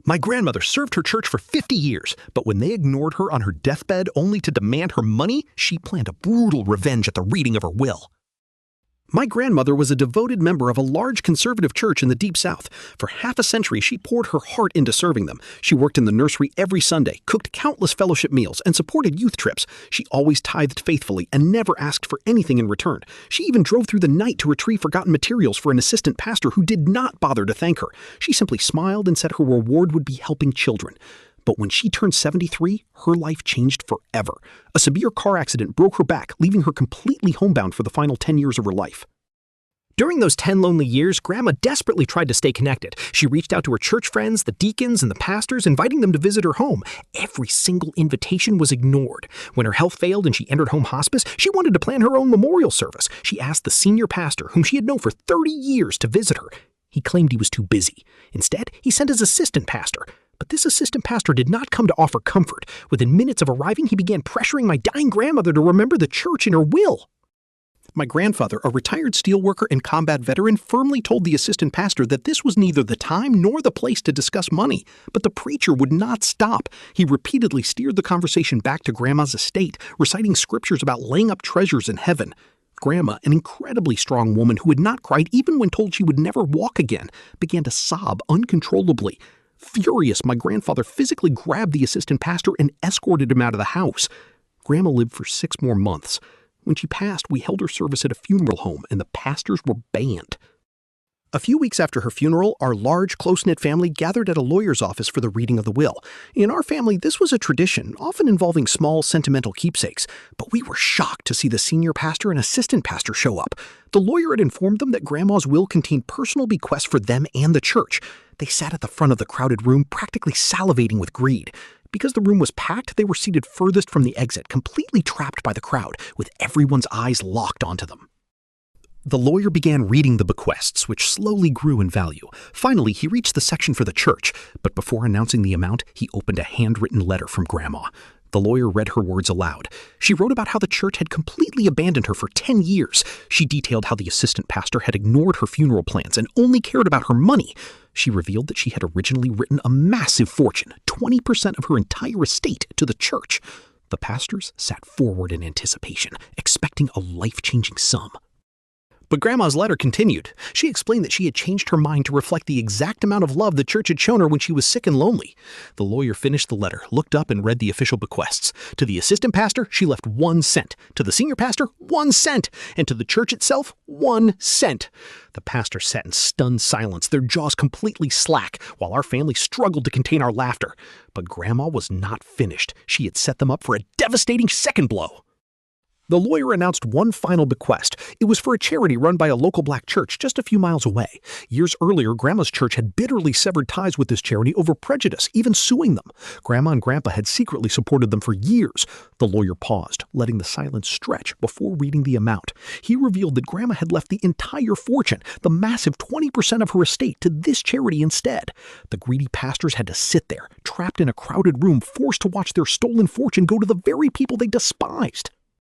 My grandmother served her church for 50 years, but when they ignored her on her deathbed only to demand her money, she planned a brutal revenge at the reading of her will. My grandmother was a devoted member of a large conservative church in the Deep South. For half a century, she poured her heart into serving them. She worked in the nursery every Sunday, cooked countless fellowship meals, and supported youth trips. She always tithed faithfully and never asked for anything in return. She even drove through the night to retrieve forgotten materials for an assistant pastor who did not bother to thank her. She simply smiled and said her reward would be helping children. But when she turned 73, her life changed forever. A severe car accident broke her back, leaving her completely homebound for the final 10 years of her life. During those 10 lonely years, Grandma desperately tried to stay connected. She reached out to her church friends, the deacons, and the pastors, inviting them to visit her home. Every single invitation was ignored. When her health failed and she entered home hospice, she wanted to plan her own memorial service. She asked the senior pastor, whom she had known for 30 years, to visit her. He claimed he was too busy. Instead, he sent his assistant pastor. But this assistant pastor did not come to offer comfort. Within minutes of arriving, he began pressuring my dying grandmother to remember the church in her will. My grandfather, a retired steelworker and combat veteran, firmly told the assistant pastor that this was neither the time nor the place to discuss money. But the preacher would not stop. He repeatedly steered the conversation back to Grandma's estate, reciting scriptures about laying up treasures in heaven. Grandma, an incredibly strong woman who had not cried even when told she would never walk again, began to sob uncontrollably. Furious, my grandfather physically grabbed the assistant pastor and escorted him out of the house. Grandma lived for 6 more months. When she passed, we held her service at a funeral home, and the pastors were banned. A few weeks after her funeral, our large, close-knit family gathered at a lawyer's office for the reading of the will. In our family, this was a tradition, often involving small, sentimental keepsakes. But we were shocked to see the senior pastor and assistant pastor show up. The lawyer had informed them that Grandma's will contained personal bequests for them and the church. They sat at the front of the crowded room, practically salivating with greed. Because the room was packed, they were seated furthest from the exit, completely trapped by the crowd, with everyone's eyes locked onto them. The lawyer began reading the bequests, which slowly grew in value. Finally, he reached the section for the church, but before announcing the amount, he opened a handwritten letter from Grandma. The lawyer read her words aloud. She wrote about how the church had completely abandoned her for 10 years. She detailed how the assistant pastor had ignored her funeral plans and only cared about her money. She revealed that she had originally written a massive fortune, 20% of her entire estate, to the church. The pastors sat forward in anticipation, expecting a life-changing sum. But Grandma's letter continued. She explained that she had changed her mind to reflect the exact amount of love the church had shown her when she was sick and lonely. The lawyer finished the letter, looked up, and read the official bequests. To the assistant pastor, she left 1 cent. To the senior pastor, 1 cent. And to the church itself, 1 cent. The pastor sat in stunned silence, their jaws completely slack, while our family struggled to contain our laughter. But Grandma was not finished. She had set them up for a devastating second blow. The lawyer announced one final bequest. It was for a charity run by a local black church just a few miles away. Years earlier, Grandma's church had bitterly severed ties with this charity over prejudice, even suing them. Grandma and Grandpa had secretly supported them for years. The lawyer paused, letting the silence stretch before reading the amount. He revealed that Grandma had left the entire fortune, the massive 20% of her estate, to this charity instead. The greedy pastors had to sit there, trapped in a crowded room, forced to watch their stolen fortune go to the very people they despised.